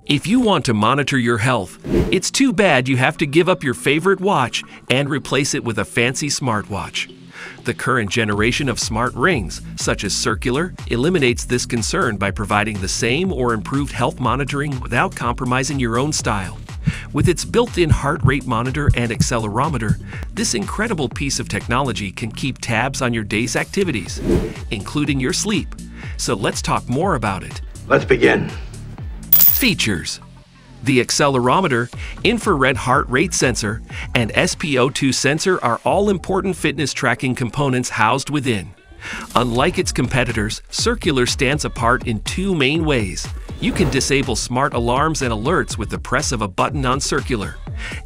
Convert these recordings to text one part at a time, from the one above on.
If you want to monitor your health, it's too bad you have to give up your favorite watch and replace it with a fancy smartwatch. The current generation of smart rings, such as Circular, eliminates this concern by providing the same or improved health monitoring without compromising your own style. With its built-in heart rate monitor and accelerometer, this incredible piece of technology can keep tabs on your day's activities, including your sleep. So let's talk more about it. Let's begin. Features: the accelerometer, infrared heart rate sensor, and SpO2 sensor are all important fitness tracking components housed within. Unlike its competitors, Circular stands apart in two main ways. You can disable smart alarms and alerts with the press of a button on Circular,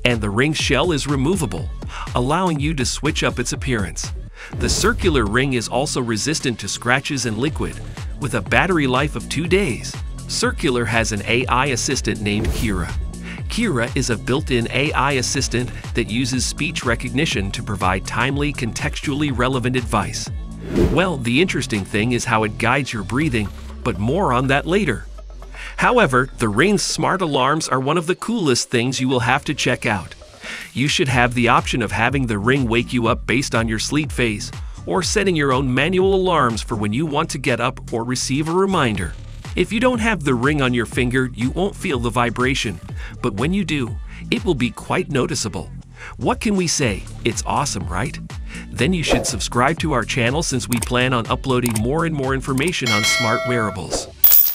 and the ring shell is removable, allowing you to switch up its appearance. The Circular ring is also resistant to scratches and liquid, with a battery life of 2 days. Circular has an AI assistant named Kira. Kira is a built-in AI assistant that uses speech recognition to provide timely, contextually relevant advice. Well, the interesting thing is how it guides your breathing, but more on that later. However, the ring's smart alarms are one of the coolest things you will have to check out. You should have the option of having the ring wake you up based on your sleep phase, or setting your own manual alarms for when you want to get up or receive a reminder. If you don't have the ring on your finger, you won't feel the vibration, but when you do, it will be quite noticeable. What can we say? It's awesome, right? Then you should subscribe to our channel since we plan on uploading more and more information on smart wearables.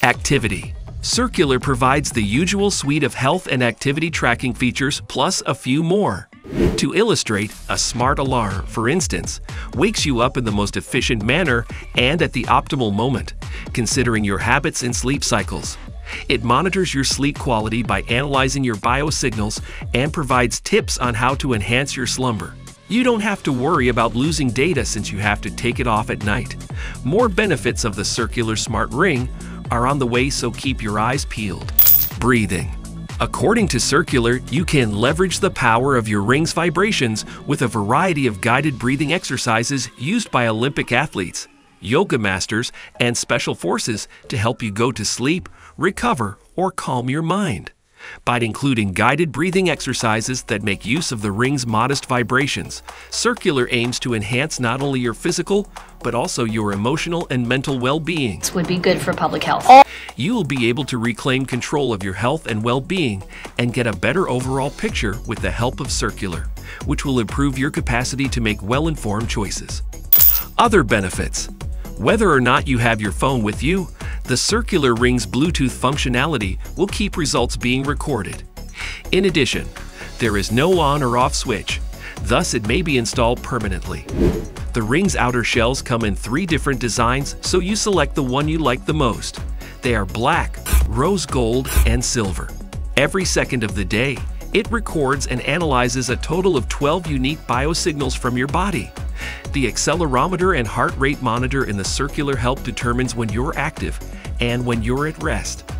Activity: Circular provides the usual suite of health and activity tracking features plus a few more. To illustrate, a smart alarm, for instance, wakes you up in the most efficient manner and at the optimal moment, considering your habits and sleep cycles. It monitors your sleep quality by analyzing your biosignals and provides tips on how to enhance your slumber. You don't have to worry about losing data since you have to take it off at night. More benefits of the Circular Smart Ring are on the way, so keep your eyes peeled. Breathing: according to Circular, you can leverage the power of your ring's vibrations with a variety of guided breathing exercises used by Olympic athletes, yoga masters, and special forces to help you go to sleep, recover, or calm your mind. By including guided breathing exercises that make use of the ring's modest vibrations, Circular aims to enhance not only your physical, but also your emotional and mental well-being. This would be good for public health. You will be able to reclaim control of your health and well-being and get a better overall picture with the help of Circular, which will improve your capacity to make well-informed choices. Other benefits: whether or not you have your phone with you, the Circular ring's Bluetooth functionality will keep results being recorded. In addition, there is no on or off switch, thus it may be installed permanently. The ring's outer shells come in 3 different designs, so you select the one you like the most. They are black, rose gold, and silver. Every second of the day, it records and analyzes a total of 12 unique biosignals from your body. The accelerometer and heart rate monitor in the Circular help determines when you're active and when you're at rest.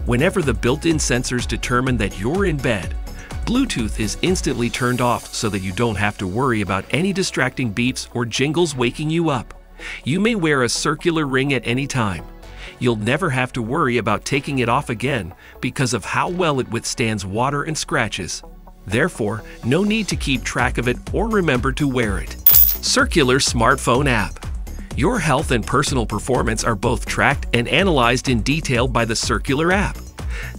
Whenever the built-in sensors determine that you're in bed, Bluetooth is instantly turned off so that you don't have to worry about any distracting beeps or jingles waking you up. You may wear a Circular ring at any time. You'll never have to worry about taking it off again because of how well it withstands water and scratches. Therefore, no need to keep track of it or remember to wear it. Circular Smartphone App: your health and personal performance are both tracked and analyzed in detail by the Circular app.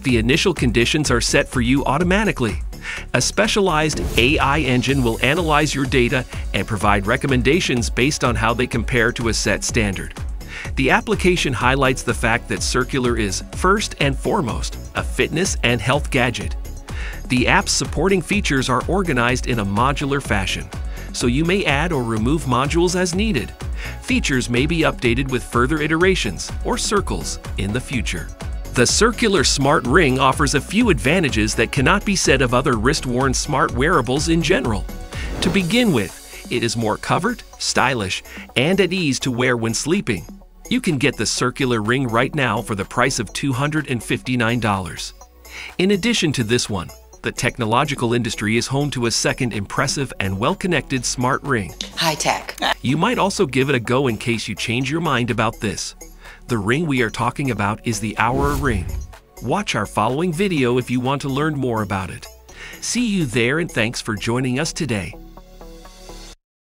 The initial conditions are set for you automatically. A specialized AI engine will analyze your data and provide recommendations based on how they compare to a set standard. The application highlights the fact that Circular is, first and foremost, a fitness and health gadget. The app's supporting features are organized in a modular fashion, so you may add or remove modules as needed. Features may be updated with further iterations or circles in the future. The Circular Smart Ring offers a few advantages that cannot be said of other wrist-worn smart wearables in general. To begin with, it is more covered, stylish, and at ease to wear when sleeping. You can get the Circular ring right now for the price of $259. In addition to this one, the technological industry is home to a second impressive and well-connected smart ring. High tech. You might also give it a go in case you change your mind about this. The ring we are talking about is the Oura Ring. Watch our following video if you want to learn more about it. See you there, and thanks for joining us today.